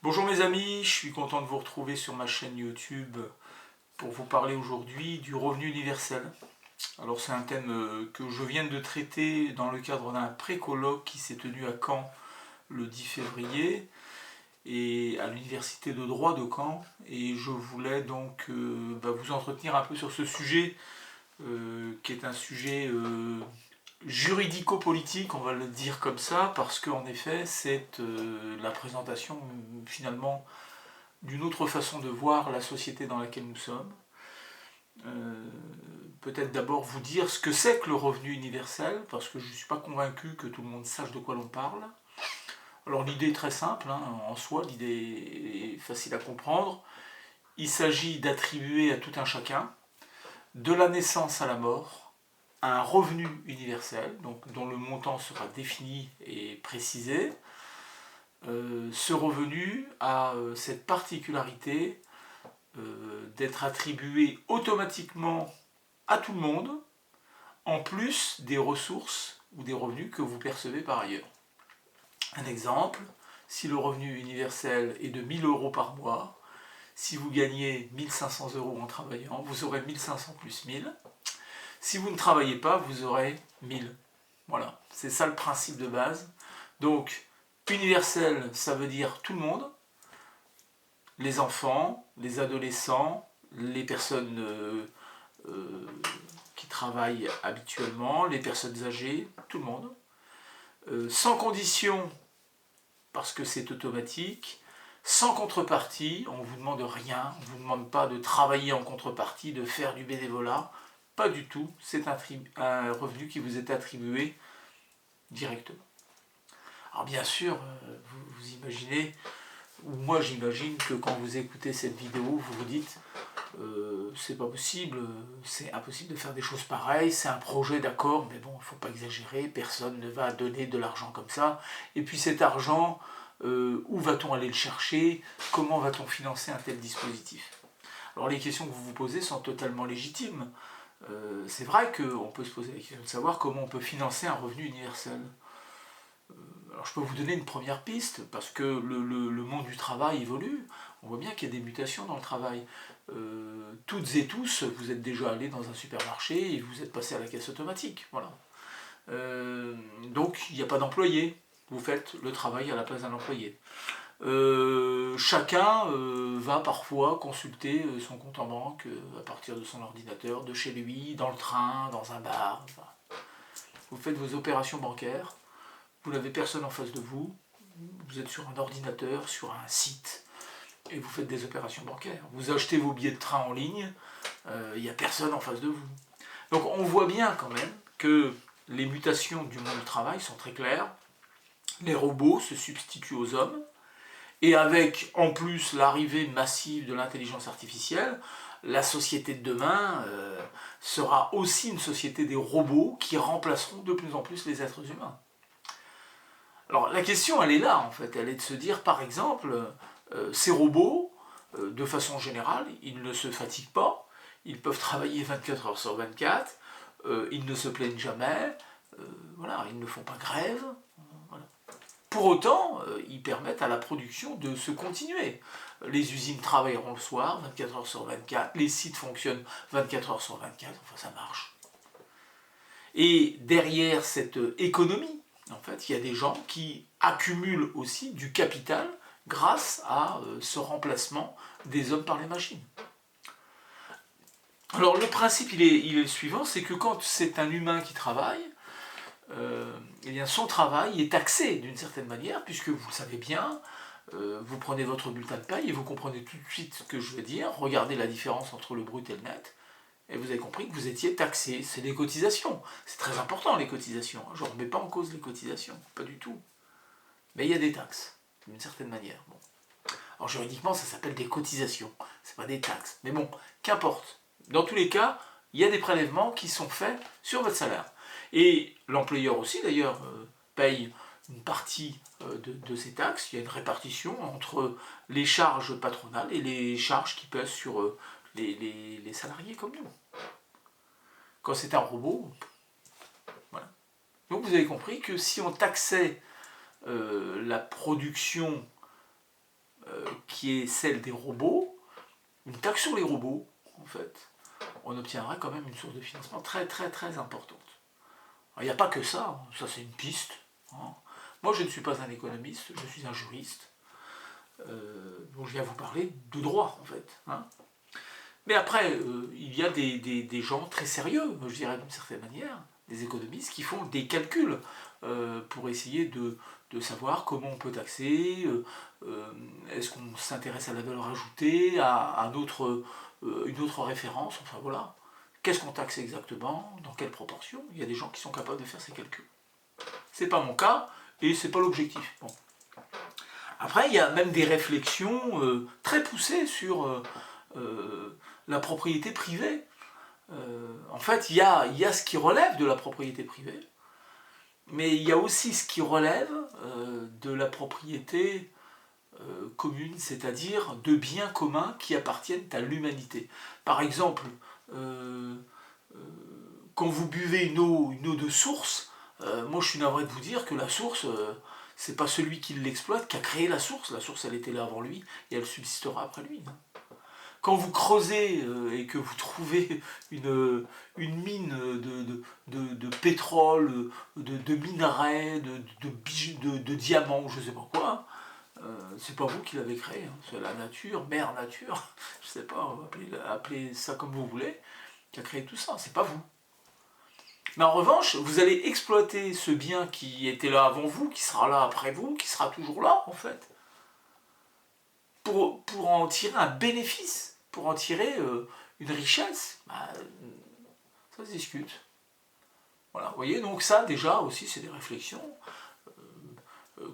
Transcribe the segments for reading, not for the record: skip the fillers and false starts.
Bonjour mes amis, je suis content de vous retrouver sur ma chaîne YouTube pour vous parler aujourd'hui du revenu universel. Alors c'est un thème que je viens de traiter dans le cadre d'un pré-colloque qui s'est tenu à Caen le 10 février et à l'université de droit de Caen, et je voulais donc vous entretenir un peu sur ce sujet qui est un sujet juridico-politique, on va le dire comme ça, parce qu'en effet c'est la présentation finalement d'une autre façon de voir la société dans laquelle nous sommes. Euh, Peut-être d'abord vous dire ce que c'est que le revenu universel, parce que je ne suis pas convaincu que tout le monde sache de quoi l'on parle. Alors l'idée est très simple, hein, en soi, l'idée est facile à comprendre. Il s'agit d'attribuer à tout un chacun, de la naissance à la mort, un revenu universel, donc dont le montant sera défini et précisé. Ce revenu a cette particularité d'être attribué automatiquement à tout le monde, en plus des ressources ou des revenus que vous percevez par ailleurs. Un exemple, si le revenu universel est de 1000 euros par mois, si vous gagnez 1500 euros en travaillant, vous aurez 1500 plus 1000. Si vous ne travaillez pas, vous aurez 1000. Voilà, c'est ça le principe de base. Donc, universel, ça veut dire tout le monde, les enfants, les adolescents, les personnes euh, qui travaillent habituellement, les personnes âgées, tout le monde. Sans condition, parce que c'est automatique, sans contrepartie, on ne vous demande rien, on ne vous demande pas de travailler en contrepartie, de faire du bénévolat, pas du tout, c'est un revenu qui vous est attribué directement. Alors bien sûr, vous imaginez, ou moi j'imagine que quand vous écoutez cette vidéo, vous vous dites c'est pas possible, c'est impossible de faire des choses pareilles, c'est un projet d'accord, mais bon, il ne faut pas exagérer, personne ne va donner de l'argent comme ça. Et puis cet argent, où va-t-on aller le chercher? Comment va-t-on financer un tel dispositif? Alors les questions que vous vous posez sont totalement légitimes. C'est vrai qu'on peut se poser la question de savoir comment on peut financer un revenu universel. Alors je peux vous donner une première piste, parce que le monde du travail évolue. On voit bien qu'il y a des mutations dans le travail. Toutes et tous, vous êtes déjà allés dans un supermarché et vous êtes passé à la caisse automatique. Voilà. Donc il n'y a pas d'employé. Vous faites le travail à la place d'un employé. Chacun va parfois consulter son compte en banque à partir de son ordinateur, de chez lui, dans le train, dans un bar. Enfin, vous faites vos opérations bancaires. Vous n'avez personne en face de vous, vous êtes sur un ordinateur, sur un site, et vous faites des opérations bancaires. Vous achetez vos billets de train en ligne, il n'y a personne en face de vous. Donc on voit bien quand même que les mutations du monde du travail sont très claires. Les robots se substituent aux hommes, et avec en plus l'arrivée massive de l'intelligence artificielle, la société de demain sera aussi une société des robots qui remplaceront de plus en plus les êtres humains. Alors la question, elle est là en fait, elle est de se dire par exemple, ces robots, de façon générale, ils ne se fatiguent pas, ils peuvent travailler 24 heures sur 24, ils ne se plaignent jamais, voilà, ils ne font pas grève. Voilà. Pour autant, ils permettent à la production de se continuer. Les usines travailleront le soir, 24 heures sur 24, les sites fonctionnent 24 heures sur 24, enfin ça marche. Et derrière cette économie, en fait, il y a des gens qui accumulent aussi du capital grâce à ce remplacement des hommes par les machines. Alors le principe il est le suivant, c'est que quand c'est un humain qui travaille, eh bien, son travail est taxé d'une certaine manière, puisque vous le savez bien, vous prenez votre bulletin de paye et vous comprenez tout de suite ce que je veux dire, regardez la différence entre le brut et le net, et vous avez compris que vous étiez taxé. C'est des cotisations. C'est très important les cotisations. Je ne remets pas en cause les cotisations, pas du tout. Mais il y a des taxes, d'une certaine manière. Bon. Alors juridiquement, ça s'appelle des cotisations, c'est pas des taxes. Mais bon, qu'importe. Dans tous les cas, il y a des prélèvements qui sont faits sur votre salaire. Et l'employeur aussi, d'ailleurs, paye une partie de ces taxes. Il y a une répartition entre les charges patronales et les charges qui pèsent sur les salariés comme nous. Quand c'est un robot, voilà. Donc vous avez compris que si on taxait la production qui est celle des robots, une taxe sur les robots, en fait, on obtiendra quand même une source de financement très très très importante. Il n'y a pas que ça, ça c'est une piste. Hein. Moi je ne suis pas un économiste, je suis un juriste. Donc je viens vous parler de droit en fait. Hein. Mais après, il y a des gens très sérieux, je dirais d'une certaine manière, des économistes qui font des calculs pour essayer de savoir comment on peut taxer, est-ce qu'on s'intéresse à la valeur ajoutée, à une autre référence, enfin voilà. Qu'est-ce qu'on taxe exactement, dans quelle proportion? Il y a des gens qui sont capables de faire ces calculs. C'est pas mon cas, et c'est pas l'objectif. Bon. Après, il y a même des réflexions très poussées sur la propriété privée. En fait, il y a ce qui relève de la propriété privée, mais il y a aussi ce qui relève de la propriété commune, c'est-à-dire de biens communs qui appartiennent à l'humanité. Par exemple, quand vous buvez une eau de source, moi je suis navré de vous dire que la source, c'est pas celui qui l'exploite qui a créé la source elle était là avant lui et elle subsistera après lui. Quand vous creusez et que vous trouvez une mine de pétrole, de minerais, de diamants, je sais pas quoi, c'est pas vous qui l'avez créé, hein. C'est la nature, mère nature, je sais pas, appelez ça comme vous voulez, qui a créé tout ça, c'est pas vous. Mais en revanche, vous allez exploiter ce bien qui était là avant vous, qui sera là après vous, qui sera toujours là en fait, pour en tirer un bénéfice, pour en tirer une richesse. Ça se discute. Voilà, vous voyez, donc ça déjà aussi c'est des réflexions.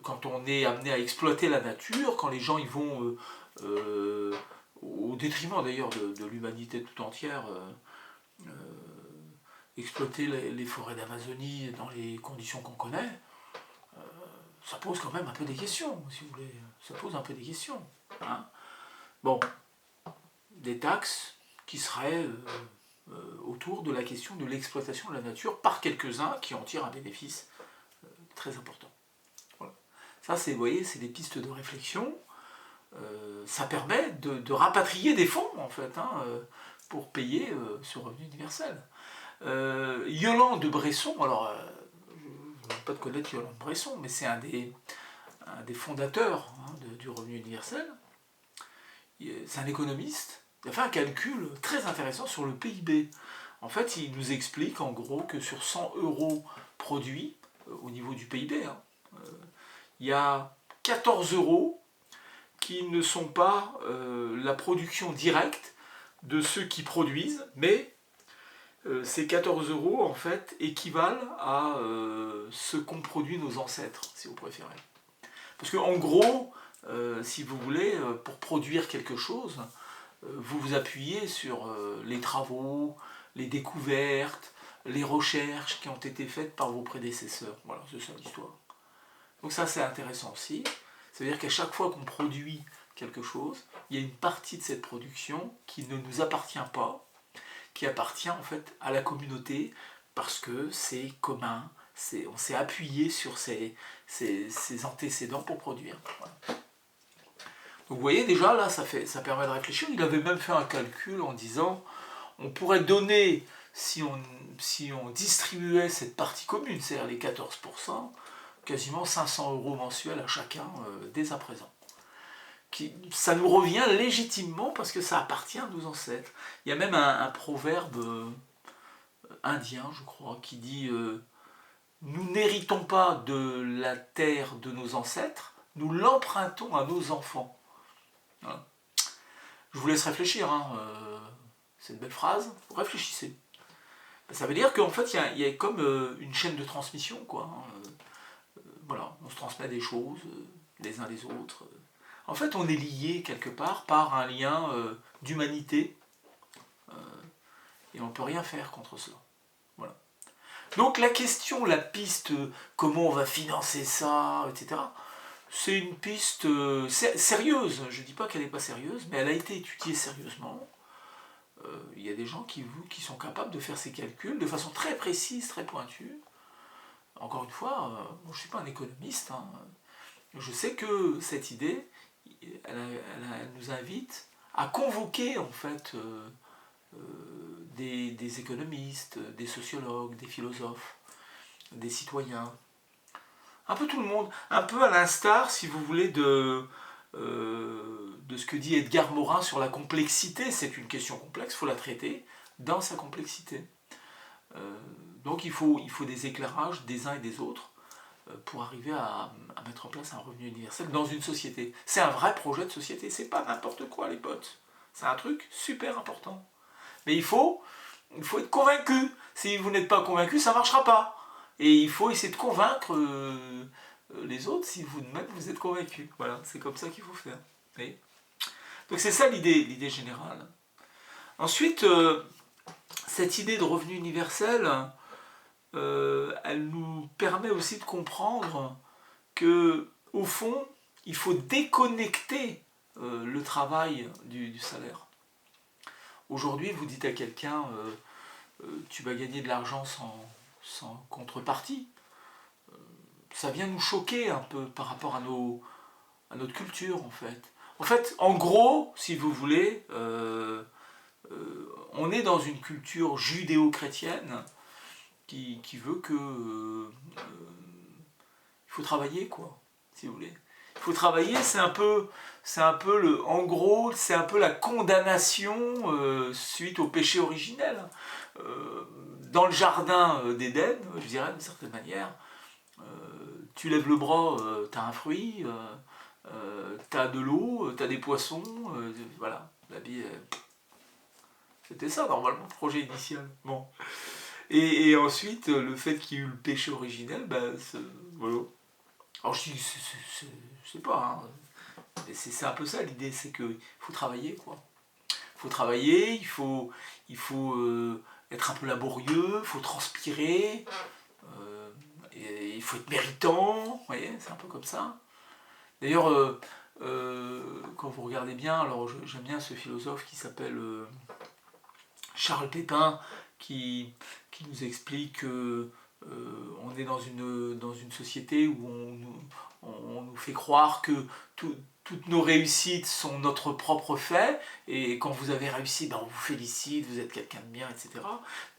Quand on est amené à exploiter la nature, quand les gens ils vont au détriment d'ailleurs de l'humanité tout entière, exploiter les forêts d'Amazonie dans les conditions qu'on connaît, ça pose quand même un peu des questions, si vous voulez. Ça pose un peu des questions. Hein. Bon, des taxes qui seraient autour de la question de l'exploitation de la nature par quelques-uns qui en tirent un bénéfice très important. Voilà. Ça, vous voyez, c'est des pistes de réflexion. Ça permet de rapatrier des fonds, en fait, hein, pour payer ce revenu universel. Yolande de Bresson, alors je ne veux pas de connaître Yolande Bresson, mais c'est un des fondateurs hein, du revenu universel. C'est un économiste. Il a fait un calcul très intéressant sur le PIB. En fait, il nous explique en gros que sur 100 euros produits au niveau du PIB, hein, il y a 14 euros qui ne sont pas la production directe de ceux qui produisent, mais ces 14 euros en fait équivalent à ce qu'ont produit nos ancêtres, si vous préférez. Parce qu'en gros, si vous voulez, pour produire quelque chose, vous vous appuyez sur les travaux, les découvertes, les recherches qui ont été faites par vos prédécesseurs. Voilà, c'est ça l'histoire. Donc ça c'est intéressant aussi. C'est-à-dire qu'à chaque fois qu'on produit quelque chose, il y a une partie de cette production qui ne nous appartient pas, qui appartient en fait à la communauté parce que c'est commun, on s'est appuyé sur ses antécédents pour produire. Voilà. Donc vous voyez déjà là ça permet de réfléchir. Il avait même fait un calcul en disant on pourrait donner, si on distribuait cette partie commune, c'est-à-dire les 14%, quasiment 500 euros mensuels à chacun dès à présent. Ça nous revient légitimement parce que ça appartient à nos ancêtres. Il y a même un proverbe indien, je crois, qui dit nous n'héritons pas de la terre de nos ancêtres, nous l'empruntons à nos enfants. Voilà. Je vous laisse réfléchir, hein. C'est une belle phrase, réfléchissez. Ça veut dire qu'en fait il y a comme une chaîne de transmission, quoi. Voilà, on se transmet des choses les uns les autres. En fait, on est lié quelque part par un lien d'humanité et on ne peut rien faire contre cela. Voilà. Donc la question, la piste, comment on va financer ça, etc., c'est une piste sérieuse. Je ne dis pas qu'elle n'est pas sérieuse, mais elle a été étudiée sérieusement. Il y a des gens qui sont capables de faire ces calculs de façon très précise, très pointue. Encore une fois, je ne suis pas un économiste, hein. Je sais que cette idée elle nous invite à convoquer en fait des économistes, des sociologues, des philosophes, des citoyens, un peu tout le monde, un peu à l'instar, si vous voulez, de ce que dit Edgar Morin sur la complexité. C'est une question complexe, il faut la traiter dans sa complexité. Donc il faut des éclairages des uns et des autres pour arriver à mettre en place un revenu universel dans une société. C'est un vrai projet de société, c'est pas n'importe quoi les potes. C'est un truc super important. Mais il faut être convaincu. Si vous n'êtes pas convaincu, ça ne marchera pas. Et il faut essayer de convaincre les autres si vous-même vous êtes convaincu. Voilà, c'est comme ça qu'il faut faire. Oui. Donc c'est ça l'idée générale. Ensuite, cette idée de revenu universel, elle nous permet aussi de comprendre que, au fond, il faut déconnecter le travail du salaire. Aujourd'hui, vous dites à quelqu'un tu vas gagner de l'argent sans contrepartie. Ça vient nous choquer un peu par rapport à notre culture en fait. En fait, en gros, si vous voulez, on est dans une culture judéo-chrétienne qui veut que il faut travailler quoi, si vous voulez. Il faut travailler, c'est un peu en gros, c'est un peu la condamnation suite au péché originel. Dans le jardin d'Éden, je dirais d'une certaine manière, tu lèves le bras, tu as un fruit, tu as de l'eau, tu as des poissons, voilà, la vie, c'était ça normalement le projet initial. Bon. Et ensuite, le fait qu'il y ait eu le péché originel, voilà. Alors je dis, je sais pas, hein, c'est un peu ça l'idée, c'est qu'il faut travailler quoi. Il faut travailler, il faut être un peu laborieux, il faut transpirer, et il faut être méritant, vous voyez, c'est un peu comme ça. D'ailleurs, quand vous regardez bien, alors j'aime bien ce philosophe qui s'appelle Charles Pépin, qui nous explique que on est dans une société où on nous fait croire que toutes nos réussites sont notre propre fait, et quand vous avez réussi, on vous félicite, vous êtes quelqu'un de bien, etc.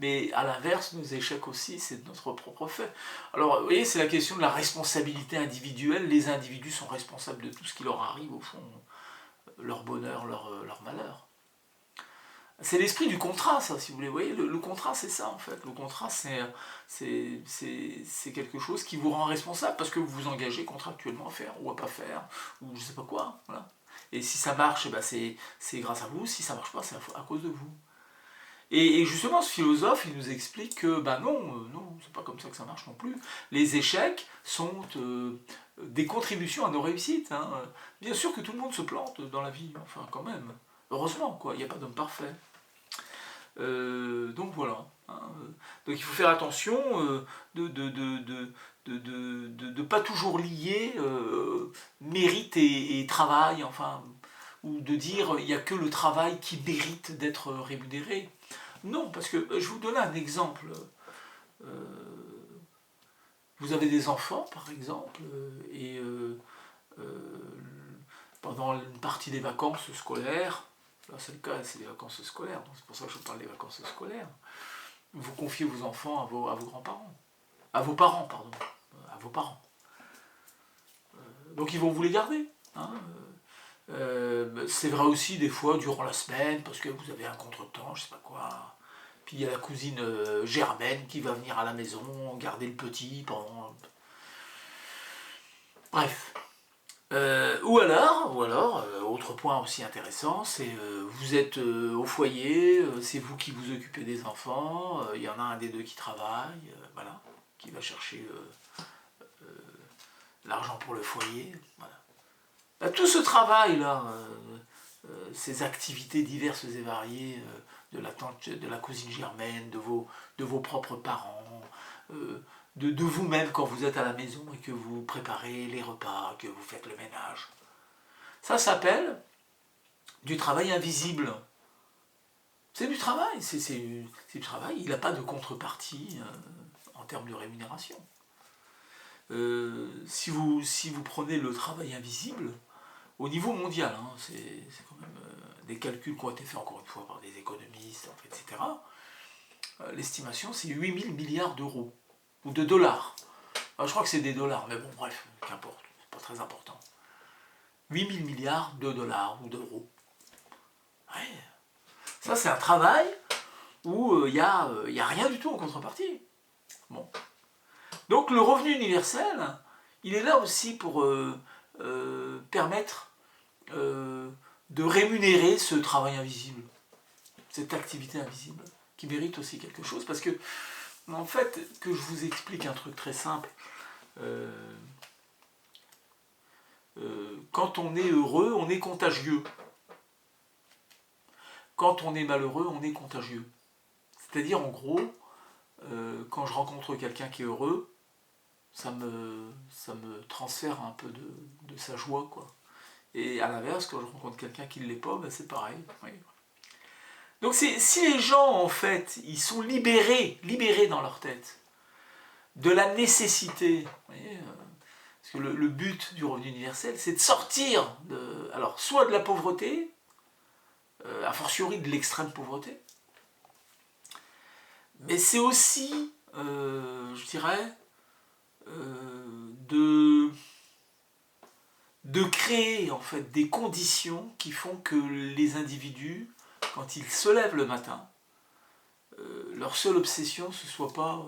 Mais à l'inverse, nos échecs aussi, c'est notre propre fait. Alors, vous voyez, c'est la question de la responsabilité individuelle. Les individus sont responsables de tout ce qui leur arrive, au fond, leur bonheur, leur malheur. C'est l'esprit du contrat, ça, si vous voulez. Vous voyez, le contrat, c'est ça, en fait. Le contrat, c'est quelque chose qui vous rend responsable parce que vous vous engagez contractuellement à faire ou à pas faire, ou je sais pas quoi. Voilà. Et si ça marche, c'est grâce à vous. Si ça marche pas, c'est à cause de vous. Et justement, ce philosophe, il nous explique que, non, c'est pas comme ça que ça marche non plus. Les échecs sont des contributions à nos réussites. Hein. Bien sûr que tout le monde se plante dans la vie, enfin, quand même. Heureusement, quoi, il n'y a pas d'homme parfait. Donc voilà. Hein. Donc il faut faire attention de pas toujours lier mérite et travail, enfin, ou de dire il n'y a que le travail qui mérite d'être rémunéré. Non, parce que je vous donne un exemple. Vous avez des enfants, par exemple, et pendant une partie des vacances scolaires, là c'est le cas, c'est les vacances scolaires, donc c'est pour ça que je parle des vacances scolaires, vous confiez vos enfants à vos grands-parents, à vos parents, pardon, à vos parents. Donc ils vont vous les garder. Hein. C'est vrai aussi des fois durant la semaine, parce que vous avez un contretemps, je sais pas quoi. Puis il y a la cousine Germaine qui va venir à la maison, garder le petit pendant... Bref. Ou alors, autre point aussi intéressant, c'est vous êtes au foyer, c'est vous qui vous occupez des enfants, il y en a un des deux qui travaille, voilà, qui va chercher l'argent pour le foyer, voilà. Tout ce travail-là, ces activités diverses et variées de la tante, de la cousine Germaine, de vos propres parents, de vous-même quand vous êtes à la maison et que vous préparez les repas, que vous faites le ménage. Ça s'appelle du travail invisible. C'est du travail, c'est du travail, il n'a pas de contrepartie en termes de rémunération. Si vous prenez le travail invisible, au niveau mondial, hein, c'est quand même des calculs qui ont été faits encore une fois par des économistes, en fait, etc. L'estimation, c'est 8000 milliards d'euros, ou de dollars. Alors, je crois que c'est des dollars, mais bon, bref, qu'importe, c'est pas très important. 8000 milliards de dollars ou d'euros. Ouais. Ça, c'est un travail où il n'y a rien du tout en contrepartie. Bon. Donc le revenu universel, il est là aussi pour permettre de rémunérer ce travail invisible, cette activité invisible, qui mérite aussi quelque chose, parce que, en fait, que je vous explique un truc très simple, quand on est heureux, on est contagieux. Quand on est malheureux, on est contagieux. C'est-à-dire, en gros, quand je rencontre quelqu'un qui est heureux, ça me transfère un peu de sa joie, quoi. Et à l'inverse, quand je rencontre quelqu'un qui ne l'est pas, ben c'est pareil. Oui. Donc si les gens, en fait, ils sont libérés dans leur tête de la nécessité, vous voyez, parce que le but du revenu universel, c'est de sortir alors soit de la pauvreté, a fortiori de l'extrême pauvreté, mais c'est aussi, je dirais, de créer en fait des conditions qui font que les individus, quand ils se lèvent le matin, leur seule obsession ce soit pas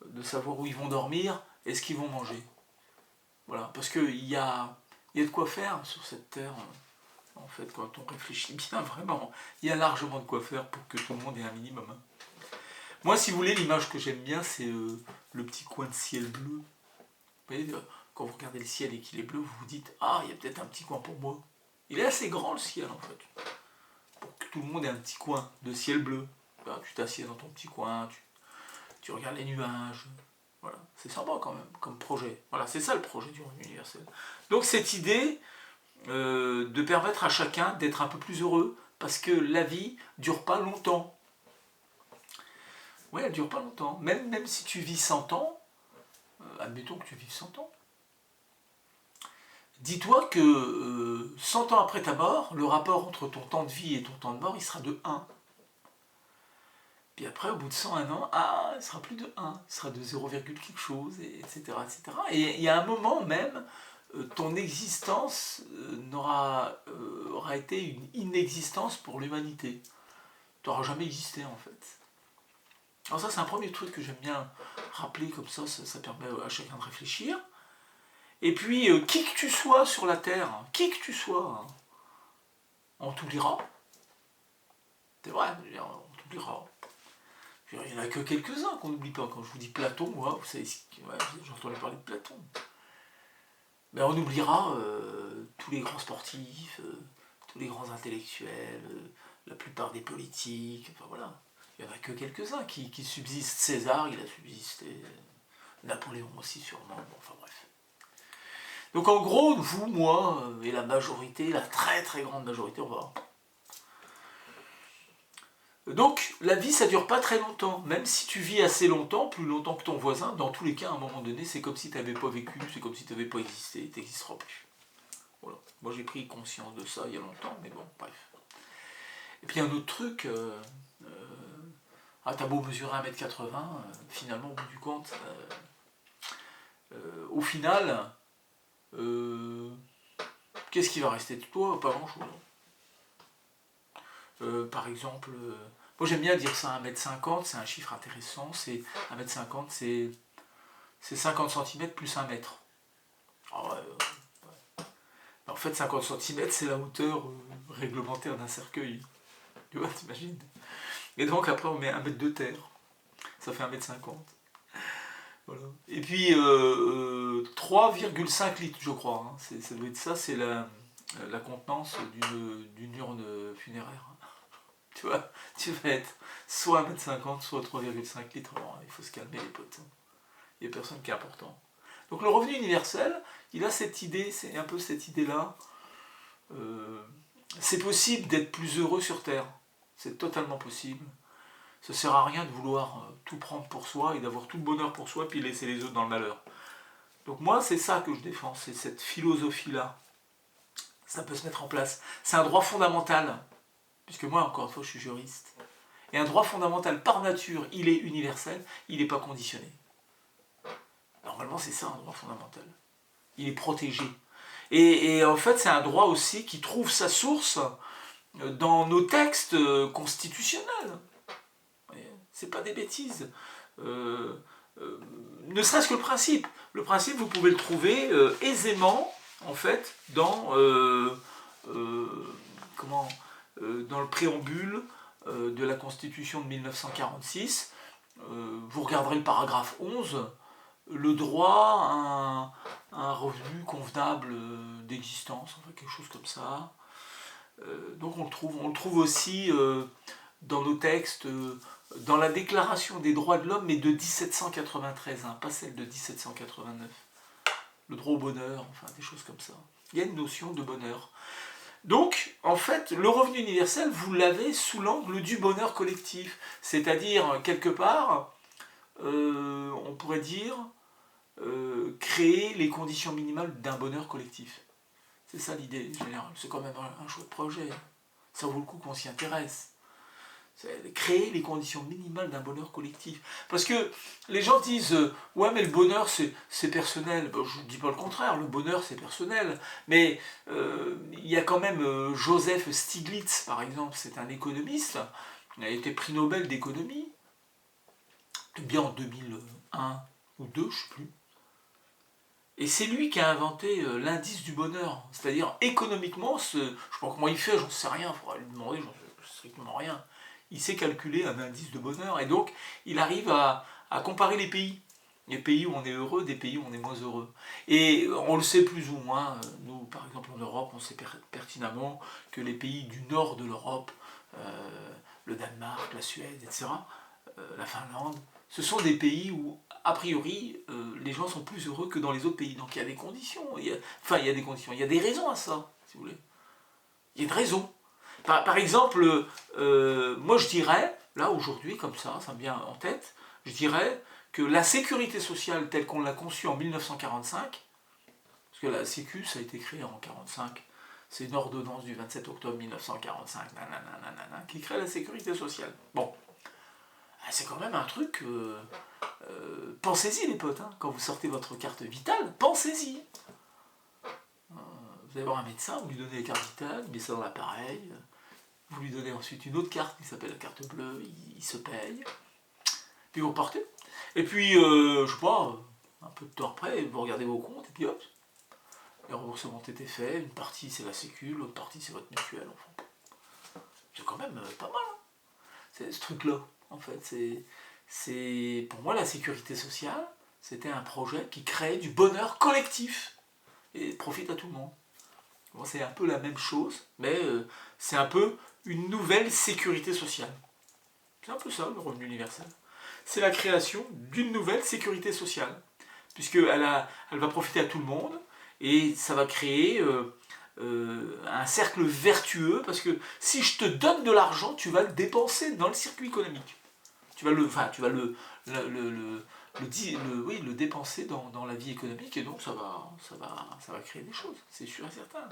de savoir où ils vont dormir et ce qu'ils vont manger. Voilà, parce qu'il y a de quoi faire sur cette terre. En fait, quand on réfléchit bien, vraiment, il y a largement de quoi faire pour que tout le monde ait un minimum. Moi, si vous voulez, l'image que j'aime bien, c'est le petit coin de ciel bleu. Vous voyez, quand vous regardez le ciel et qu'il est bleu, vous vous dites « Ah, il y a peut-être un petit coin pour moi ». Il est assez grand, le ciel, en fait, pour que tout le monde ait un petit coin de ciel bleu. Ben, tu t'assieds dans ton petit coin, tu regardes les nuages. Voilà, c'est sympa quand même, comme projet. Voilà, c'est ça le projet du revenu universel. Donc cette idée de permettre à chacun d'être un peu plus heureux, parce que la vie ne dure pas longtemps. Oui, elle ne dure pas longtemps. Même si tu vis 100 ans, admettons que tu vives 100 ans, dis-toi que 100 ans après ta mort, le rapport entre ton temps de vie et ton temps de mort, il sera de 1. Puis après, au bout de 101 ans, il sera plus de 1, il sera de 0, quelque chose, etc., etc. Et il y a un moment même, ton existence aura été une inexistence pour l'humanité. Tu n'auras jamais existé, en fait. Alors ça, c'est un premier truc que j'aime bien rappeler, comme ça permet à chacun de réfléchir. Et puis, qui que tu sois sur la Terre, qui que tu sois, on t'oubliera. C'est vrai, on t'oubliera. Il n'y en a que quelques-uns qu'on n'oublie pas. Quand je vous dis Platon, moi, vous savez, j'ai entendu parler de Platon. Mais on oubliera tous les grands sportifs, tous les grands intellectuels, la plupart des politiques, enfin voilà. Il n'y en a que quelques-uns qui subsistent. César, il a subsisté. Napoléon aussi, sûrement. Bon, enfin bref. Donc en gros, vous, moi, et la majorité, la très très grande majorité, on va. Donc la vie, ça dure pas très longtemps. Même si tu vis assez longtemps, plus longtemps que ton voisin, dans tous les cas, à un moment donné, c'est comme si tu n'avais pas vécu, c'est comme si tu n'avais pas existé, tu n'existeras plus. Voilà. Moi j'ai pris conscience de ça il y a longtemps, mais bon, bref. Et puis un autre truc, t'as beau mesurer 1m80, finalement, au bout du compte, au final, qu'est-ce qui va rester de toi? Pas grand-chose. Par exemple, moi j'aime bien dire ça, 1m50, c'est un chiffre intéressant, c'est 1m50, c'est 50 cm plus 1 mètre. Alors, ouais. En fait, 50 cm, c'est la hauteur réglementaire d'un cercueil. Tu vois, t'imagines? Et donc après, on met 1 mètre de terre. Ça fait 1m50. Voilà. Et puis 3,5 litres, je crois. Hein. Ça doit être ça, c'est la contenance d'une urne funéraire. Tu vois, tu vas être soit 1m50, soit 3,5 litres. Alors, il faut se calmer les potes. Il n'y a personne qui est important. Donc le revenu universel, il a cette idée, c'est un peu cette idée-là. C'est possible d'être plus heureux sur Terre. C'est totalement possible. Ça ne sert à rien de vouloir tout prendre pour soi et d'avoir tout le bonheur pour soi puis laisser les autres dans le malheur. Donc moi, c'est ça que je défends, c'est cette philosophie-là. ça peut se mettre en place. C'est un droit fondamental, puisque moi, encore une fois, je suis juriste. Et un droit fondamental, par nature, il est universel, il n'est pas conditionné. Normalement, c'est ça, un droit fondamental. Il est protégé. Et en fait, c'est un droit aussi qui trouve sa source dans nos textes constitutionnels. C'est pas des bêtises. Ne serait-ce que le principe. Le principe, vous pouvez le trouver aisément, en fait, dans dans le préambule de la Constitution de 1946. Vous regarderez le paragraphe 11, le droit à un revenu convenable d'existence, enfin quelque chose comme ça. Donc on le trouve aussi dans nos textes, dans la Déclaration des droits de l'homme, mais de 1793, hein, pas celle de 1789. Le droit au bonheur, enfin des choses comme ça. Il y a une notion de bonheur. Donc, en fait, le revenu universel, vous l'avez sous l'angle du bonheur collectif. C'est-à-dire, quelque part, on pourrait dire, créer les conditions minimales d'un bonheur collectif. C'est ça l'idée générale. C'est quand même un chouette projet. Ça vaut le coup qu'on s'y intéresse. C'est créer les conditions minimales d'un bonheur collectif. Parce que les gens disent ouais, mais le bonheur c'est personnel. Ben, je ne dis pas le contraire, le bonheur c'est personnel. Mais il y a quand même Joseph Stiglitz, par exemple, c'est un économiste. Il a été prix Nobel d'économie. Bien en 2001 ou 2002, je ne sais plus. Et c'est lui qui a inventé l'indice du bonheur. C'est-à-dire, économiquement, je ne sais pas comment il fait, j'en sais rien, il faudra lui demander, j'en sais strictement rien. Il sait calculer un indice de bonheur, et donc il arrive à comparer les pays. Les pays où on est heureux, des pays où on est moins heureux. Et on le sait plus ou moins, nous par exemple en Europe, on sait pertinemment que les pays du nord de l'Europe, le Danemark, la Suède, etc., la Finlande, ce sont des pays où, a priori, les gens sont plus heureux que dans les autres pays. Donc il y a des conditions, il y a des raisons à ça, si vous voulez. Il y a une raison. Par exemple, moi je dirais, là aujourd'hui, comme ça me vient en tête, je dirais que la sécurité sociale telle qu'on l'a conçue en 1945, parce que la Sécu, ça a été créé en 1945, c'est une ordonnance du 27 octobre 1945, qui crée la sécurité sociale. Bon, c'est quand même un truc, pensez-y les potes, hein, quand vous sortez votre carte vitale, pensez-y. Vous allez voir un médecin, vous lui donnez la carte vitale, il met ça dans l'appareil, vous lui donnez ensuite une autre carte qui s'appelle la carte bleue, il se paye, puis vous repartez. Et puis, je sais pas, un peu de temps après, vous regardez vos comptes, et puis hop, les remboursements ont été faits, une partie c'est la sécu, l'autre partie c'est votre mutuelle, enfin. C'est quand même pas mal, hein. C'est ce truc-là, en fait, c'est pour moi la sécurité sociale, c'était un projet qui créait du bonheur collectif, et profite à tout le monde. Bon, c'est un peu la même chose, mais c'est un peu une nouvelle sécurité sociale. C'est un peu ça, le revenu universel. C'est la création d'une nouvelle sécurité sociale, puisqu'elle va profiter à tout le monde, et ça va créer un cercle vertueux, parce que si je te donne de l'argent, tu vas le dépenser dans le circuit économique. Tu vas le dépenser dans la vie économique, et donc ça va créer des choses, c'est sûr et certain.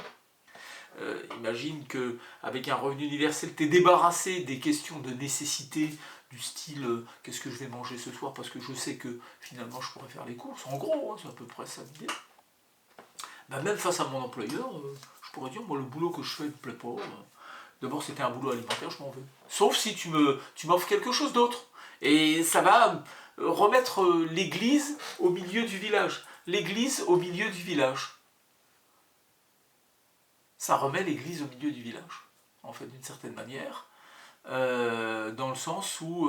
Imagine qu'avec un revenu universel, tu es débarrassé des questions de nécessité, du style qu'est-ce que je vais manger ce soir parce que je sais que finalement je pourrais faire les courses. En gros, hein, c'est à peu près ça l'idée. Ben, même face à mon employeur, je pourrais dire moi le boulot que je fais ne me plaît pas. D'abord c'était un boulot alimentaire, je m'en vais. Sauf si tu m'offres quelque chose d'autre. Et ça va remettre l'église au milieu du village. L'église au milieu du village. Ça remet l'église au milieu du village, en fait, d'une certaine manière, dans le sens où,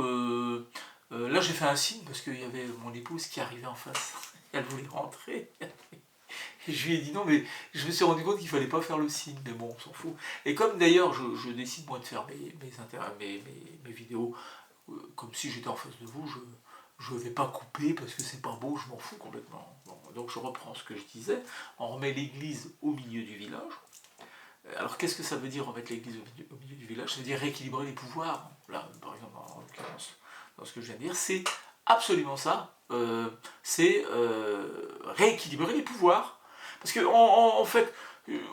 là j'ai fait un signe, parce qu'il y avait mon épouse qui arrivait en face, elle voulait rentrer, et je lui ai dit non, mais je me suis rendu compte qu'il ne fallait pas faire le signe, mais bon, on s'en fout. Et comme d'ailleurs, je décide moi de faire mes vidéos, comme si j'étais en face de vous, je ne vais pas couper parce que c'est pas beau, je m'en fous complètement. Bon, donc je reprends ce que je disais, on remet l'église au milieu du village. Alors qu'est-ce que ça veut dire remettre l'église au milieu du village? Ça veut dire rééquilibrer les pouvoirs. Là, par exemple, en l'occurrence, dans ce que je viens de dire, c'est absolument ça. C'est rééquilibrer les pouvoirs. Parce que, en fait,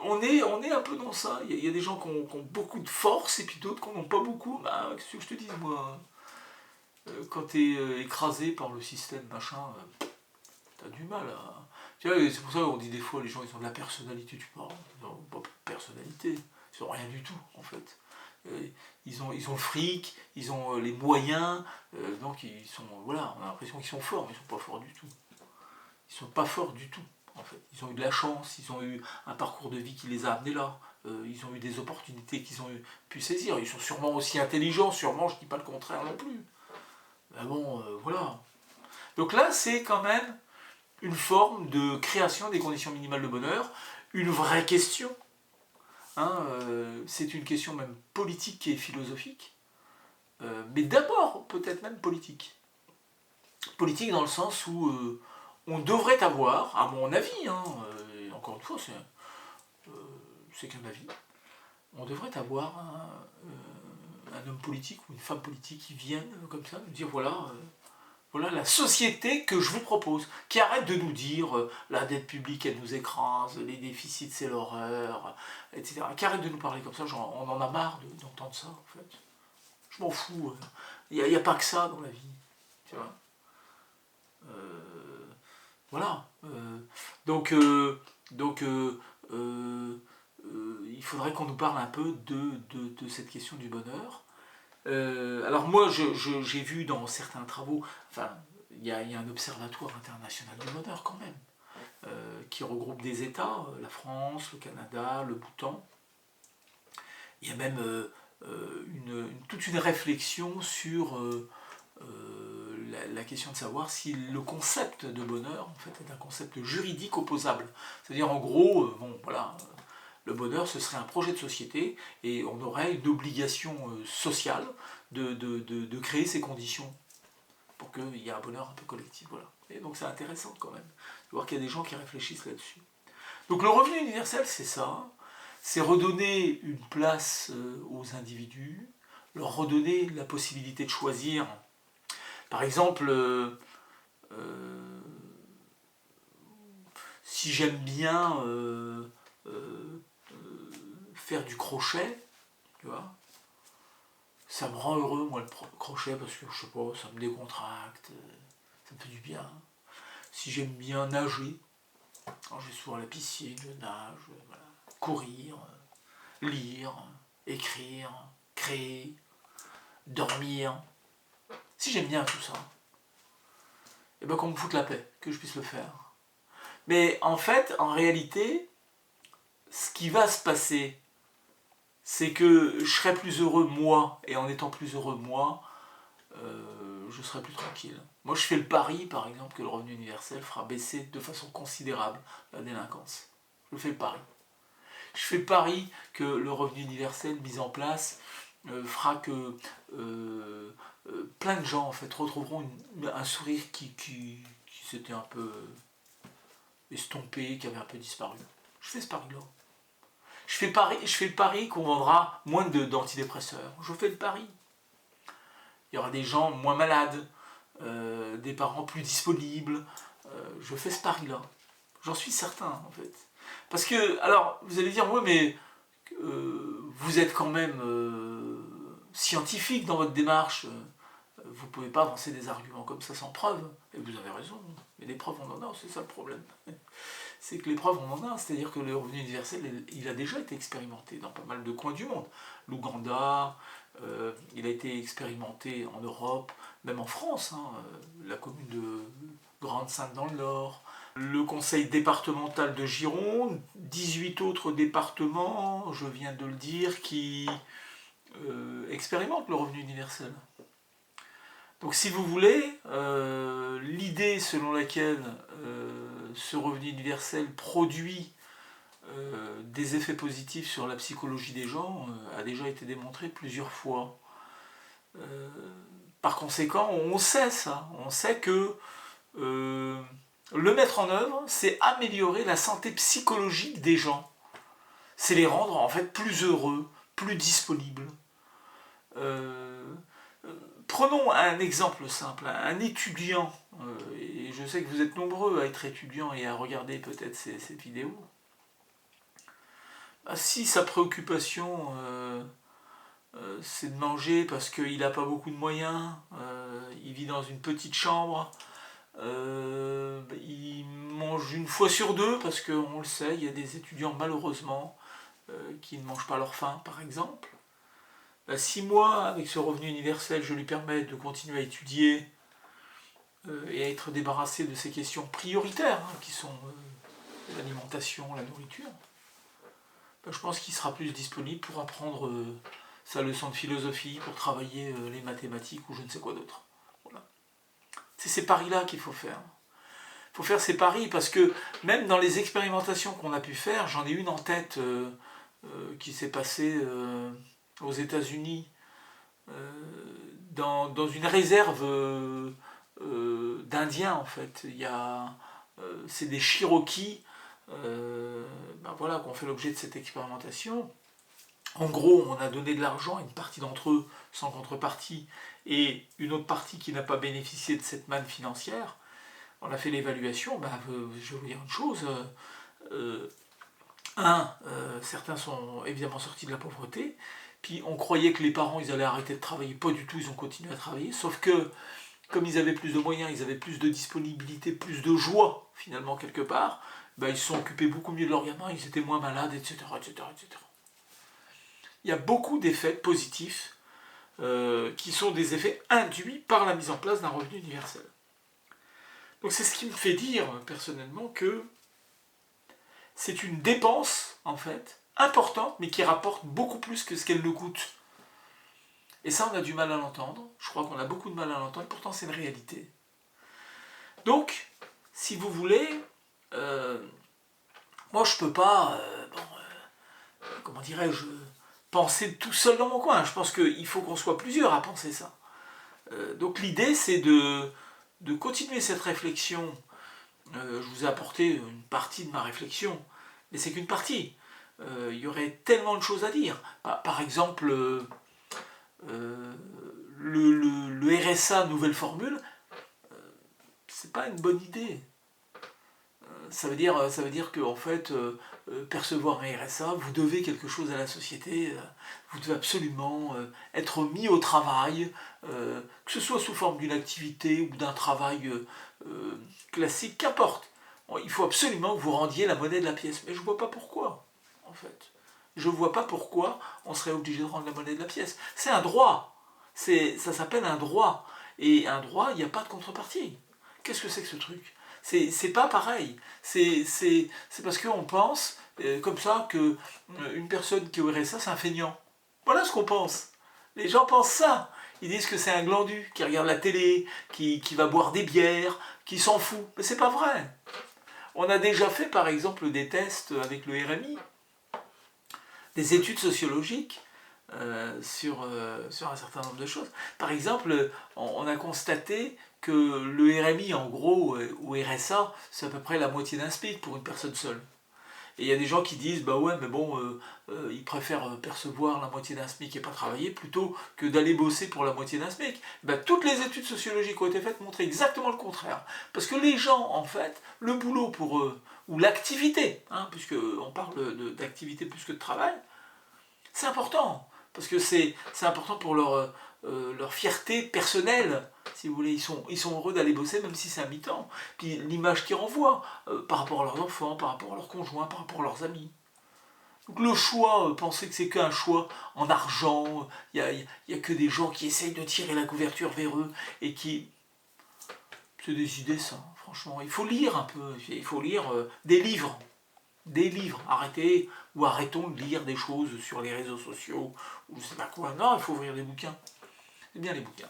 On est un peu dans ça. Il y a des gens qui ont beaucoup de force et puis d'autres qui n'en ont pas beaucoup. Bah, qu'est-ce que je te dis, moi, quand tu es écrasé par le système, machin, t'as du mal à... Tu vois, c'est pour ça qu'on dit des fois, les gens, ils ont de la personnalité, tu parles. Ils n'ont pas de personnalité. Ils n'ont rien du tout, en fait. Ils ont le fric, ils ont les moyens, donc ils sont... Voilà, on a l'impression qu'ils sont forts, mais ils ne sont pas forts du tout. Ils ne sont pas forts du tout, en fait. Ils ont eu de la chance, ils ont eu un parcours de vie qui les a amenés là. Ils ont eu des opportunités qu'ils ont pu saisir. Ils sont sûrement aussi intelligents, sûrement, je ne dis pas le contraire non plus. Mais bon, voilà. Donc là, c'est quand même une forme de création des conditions minimales de bonheur, une vraie question. Hein, c'est une question même politique et philosophique, mais d'abord peut-être même politique. Politique dans le sens où on devrait avoir, à mon avis, hein, et encore une fois c'est qu'un avis, on devrait avoir un homme politique ou une femme politique qui vienne comme ça nous dire voilà la société que je vous propose, qui arrête de nous dire la dette publique elle nous écrase, les déficits c'est l'horreur, etc. Qui arrête de nous parler comme ça, genre, on en a marre d'entendre ça en fait. Je m'en fous, il n'y a pas que ça dans la vie, tu vois. Voilà. Donc il faudrait qu'on nous parle un peu de cette question du bonheur. Alors moi, j'ai vu dans certains travaux, enfin, il y a un observatoire international du bonheur quand même, qui regroupe des États, la France, le Canada, le Bhoutan. Il y a même toute une réflexion sur la question de savoir si le concept de bonheur en fait, est un concept juridique opposable. C'est-à-dire en gros, bon voilà, le bonheur ce serait un projet de société et on aurait une obligation sociale de créer ces conditions pour qu'il y ait un bonheur un peu collectif. Voilà. Et donc c'est intéressant quand même de voir qu'il y a des gens qui réfléchissent là-dessus. Donc le revenu universel c'est ça, c'est redonner une place aux individus, leur redonner la possibilité de choisir. Par exemple, si j'aime bien faire du crochet, tu vois, ça me rend heureux, moi, le crochet, parce que, je sais pas, ça me décontracte, ça me fait du bien. Si j'aime bien nager, alors je vais souvent à la piscine, je nage, voilà, courir, lire, écrire, créer, dormir. Si j'aime bien tout ça, et ben qu'on me foute la paix, que je puisse le faire. Mais en fait, en réalité, ce qui va se passer, c'est que je serai plus heureux moi, et en étant plus heureux moi, je serai plus tranquille. Moi je fais le pari, par exemple, que le revenu universel fera baisser de façon considérable la délinquance. Je fais le pari. Je fais le pari que le revenu universel mis en place fera que plein de gens en fait retrouveront un sourire qui s'était un peu estompé, qui avait un peu disparu. Je fais ce pari-là. Je fais le pari qu'on vendra moins d'antidépresseurs. Je fais le pari. Il y aura des gens moins malades, des parents plus disponibles. Je fais ce pari-là. J'en suis certain, en fait. Parce que, alors, vous allez dire, ouais, mais vous êtes quand même scientifique dans votre démarche. Vous ne pouvez pas avancer des arguments comme ça sans preuve. Et vous avez raison. Mais des preuves, on en a, c'est ça le problème. C'est que les preuves, on en a. C'est-à-dire que le revenu universel, il a déjà été expérimenté dans pas mal de coins du monde. L'Ouganda, il a été expérimenté en Europe, même en France, hein, la commune de Grande-Sainte dans le Nord, le conseil départemental de Gironde, 18 autres départements, je viens de le dire, qui expérimentent le revenu universel. Donc si vous voulez, l'idée selon laquelle ce revenu universel produit des effets positifs sur la psychologie des gens a déjà été démontrée plusieurs fois. Par conséquent, on sait ça, on sait que le mettre en œuvre, c'est améliorer la santé psychologique des gens. C'est les rendre en fait plus heureux, plus disponibles. Prenons un exemple simple, un étudiant, et je sais que vous êtes nombreux à être étudiants et à regarder peut-être cette vidéo. Bah, si sa préoccupation c'est de manger parce qu'il n'a pas beaucoup de moyens, il vit dans une petite chambre, il mange une fois sur deux parce qu'on le sait, il y a des étudiants malheureusement qui ne mangent pas leur faim par exemple. Bah, si moi, avec ce revenu universel, je lui permets de continuer à étudier et à être débarrassé de ces questions prioritaires, hein, qui sont l'alimentation, la nourriture, bah, je pense qu'il sera plus disponible pour apprendre sa leçon de philosophie, pour travailler les mathématiques ou je ne sais quoi d'autre. Voilà. C'est ces paris-là qu'il faut faire. Il faut faire ces paris parce que même dans les expérimentations qu'on a pu faire, j'en ai une en tête qui s'est passée aux États-Unis, dans une réserve d'Indiens en fait. C'est des Cherokees ben voilà, qui ont fait l'objet de cette expérimentation. En gros, on a donné de l'argent à une partie d'entre eux sans contrepartie et une autre partie qui n'a pas bénéficié de cette manne financière. On a fait l'évaluation. Ben, je vais vous dire une chose. Certains sont évidemment sortis de la pauvreté. Puis on croyait que les parents ils allaient arrêter de travailler. Pas du tout, ils ont continué à travailler. Sauf que, comme ils avaient plus de moyens, ils avaient plus de disponibilité, plus de joie finalement quelque part, ben, ils se sont occupés beaucoup mieux de leurs gamins, ils étaient moins malades, etc. etc., etc. Il y a beaucoup d'effets positifs qui sont des effets induits par la mise en place d'un revenu universel. Donc c'est ce qui me fait dire personnellement que c'est une dépense en fait importante mais qui rapporte beaucoup plus que ce qu'elle ne coûte. Et ça on a du mal à l'entendre, je crois qu'on a beaucoup de mal à l'entendre, pourtant c'est une réalité. Donc, si vous voulez, moi je peux pas, comment dirais-je, penser tout seul dans mon coin. Je pense qu'il faut qu'on soit plusieurs à penser ça. Donc l'idée c'est de continuer cette réflexion. Je vous ai apporté une partie de ma réflexion, mais c'est qu'une partie. Il y aurait tellement de choses à dire. Par exemple, le RSA nouvelle formule, c'est pas une bonne idée. Ça veut dire que en fait, percevoir un RSA, vous devez quelque chose à la société, vous devez absolument être mis au travail, que ce soit sous forme d'une activité ou d'un travail classique, qu'importe. Bon, il faut absolument que vous rendiez la monnaie de la pièce. Mais je ne vois pas pourquoi, en fait. Je ne vois pas pourquoi on serait obligé de rendre la monnaie de la pièce. C'est un droit. Ça s'appelle un droit. Et un droit, il n'y a pas de contrepartie. Qu'est-ce que c'est que ce truc? C'est pas pareil. C'est parce qu'on pense comme ça que une personne qui aurait ça, c'est un feignant. Voilà ce qu'on pense. Les gens pensent ça. Ils disent que c'est un glandu qui regarde la télé, qui va boire des bières, qui s'en fout. Mais c'est pas vrai. On a déjà fait par exemple des tests avec le RMI, des études sociologiques sur un certain nombre de choses. Par exemple, on a constaté que le RMI, en gros, ou RSA, c'est à peu près la moitié d'un SMIC pour une personne seule. Et il y a des gens qui disent, bah ouais, mais bon, ils préfèrent percevoir la moitié d'un SMIC et pas travailler plutôt que d'aller bosser pour la moitié d'un SMIC. Bah, toutes les études sociologiques qui ont été faites montrent exactement le contraire. Parce que les gens, en fait, le boulot pour eux, ou l'activité, hein, puisqu'on parle d'activité plus que de travail, c'est important. Parce que c'est important pour leur fierté personnelle, si vous voulez. Ils sont heureux d'aller bosser, même si c'est à mi-temps. Puis l'image qu'ils renvoient par rapport à leurs enfants, par rapport à leurs conjoints, par rapport à leurs amis. Donc le choix, penser que c'est qu'un choix en argent, il y a que des gens qui essayent de tirer la couverture vers eux et qui... C'est des idées, ça, franchement. Il faut lire un peu, il faut lire des livres. Des livres, arrêtez ou arrêtons de lire des choses sur les réseaux sociaux ou je sais pas quoi. Non, il faut ouvrir des bouquins. C'est bien les bouquins.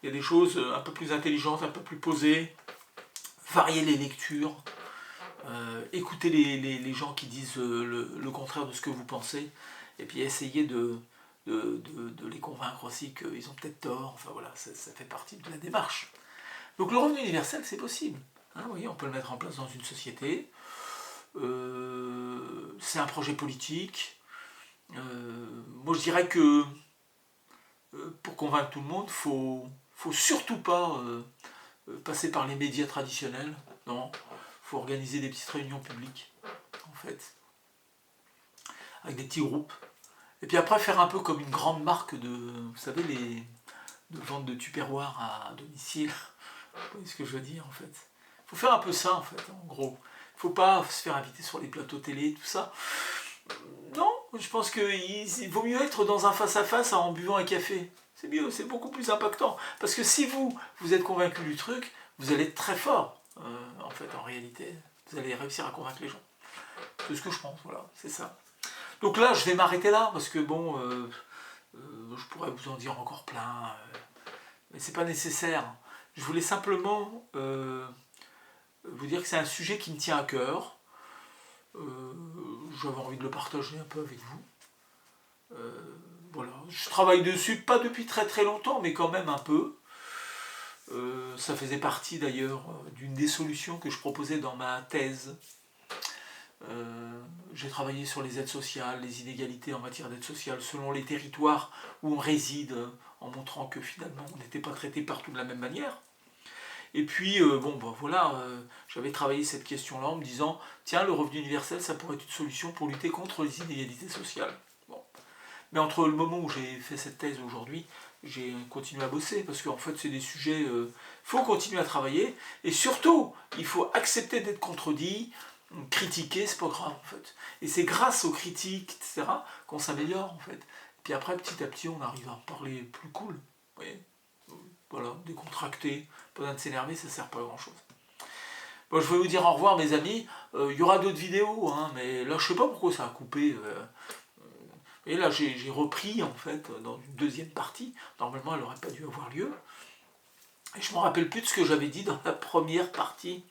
Il y a des choses un peu plus intelligentes, un peu plus posées. Varier les lectures. Écoutez les gens qui disent le contraire de ce que vous pensez. Et puis essayez de les convaincre aussi qu'ils ont peut-être tort. Enfin voilà, ça fait partie de la démarche. Donc le revenu universel, c'est possible. Hein, vous voyez, on peut le mettre en place dans une société. C'est un projet politique. Moi je dirais que pour convaincre tout le monde, faut surtout pas passer par les médias traditionnels. Non, faut organiser des petites réunions publiques, en fait. avec des petits groupes. Et puis après faire un peu comme une grande marque de, vous savez, de vente de tupperware à domicile. Vous voyez ce que je veux dire en fait. Il faut faire un peu ça en fait, en gros. Il ne faut pas se faire inviter sur les plateaux télé, tout ça. Non, je pense qu'il vaut mieux être dans un face-à-face en buvant un café. C'est mieux, c'est beaucoup plus impactant. Parce que si vous êtes convaincu du truc, vous allez être très fort, en fait, en réalité. Vous allez réussir à convaincre les gens. C'est ce que je pense, voilà, c'est ça. Donc là, je vais m'arrêter là, parce que bon, je pourrais vous en dire encore plein, mais c'est pas nécessaire. Je voulais simplement vous dire que c'est un sujet qui me tient à cœur. J'avais envie de le partager un peu avec vous. Voilà, je travaille dessus, pas depuis très très longtemps, mais quand même un peu. Ça faisait partie d'ailleurs d'une des solutions que je proposais dans ma thèse. J'ai travaillé sur les aides sociales, les inégalités en matière d'aide sociale selon les territoires où on réside, en montrant que finalement on n'était pas traité partout de la même manière. Et puis, bon, ben voilà, j'avais travaillé cette question-là en me disant, tiens, le revenu universel, ça pourrait être une solution pour lutter contre les inégalités sociales. Bon. Mais entre le moment où j'ai fait cette thèse aujourd'hui, j'ai continué à bosser, parce qu'en fait, c'est des sujets, il faut continuer à travailler, et surtout, il faut accepter d'être contredit, critiquer, c'est pas grave, en fait. Et c'est grâce aux critiques, etc., qu'on s'améliore, en fait. Et puis après, petit à petit, on arrive à parler plus cool, vous voyez. Voilà, décontracté, pas besoin de s'énerver, ça sert pas à grand chose. Bon, je vais vous dire au revoir mes amis, il y aura d'autres vidéos, hein, mais là je sais pas pourquoi ça a coupé. Et là j'ai repris en fait dans une deuxième partie, normalement elle n'aurait pas dû avoir lieu. Et je me rappelle plus de ce que j'avais dit dans la première partie.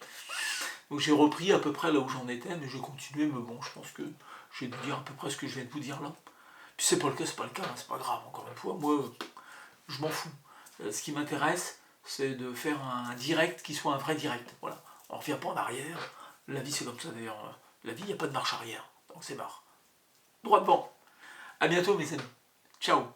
Donc j'ai repris à peu près là où j'en étais, mais je vais continuer, mais bon, je pense que je vais vous dire à peu près ce que je viens de vous dire là. Puis c'est pas le cas, c'est pas le cas, hein, c'est pas grave, encore une fois, moi je m'en fous. Ce qui m'intéresse, c'est de faire un direct qui soit un vrai direct. Voilà. On ne revient pas en arrière. La vie, c'est comme ça d'ailleurs. La vie, il n'y a pas de marche arrière. Donc c'est marre. Droit devant. A bientôt, mes amis. Ciao.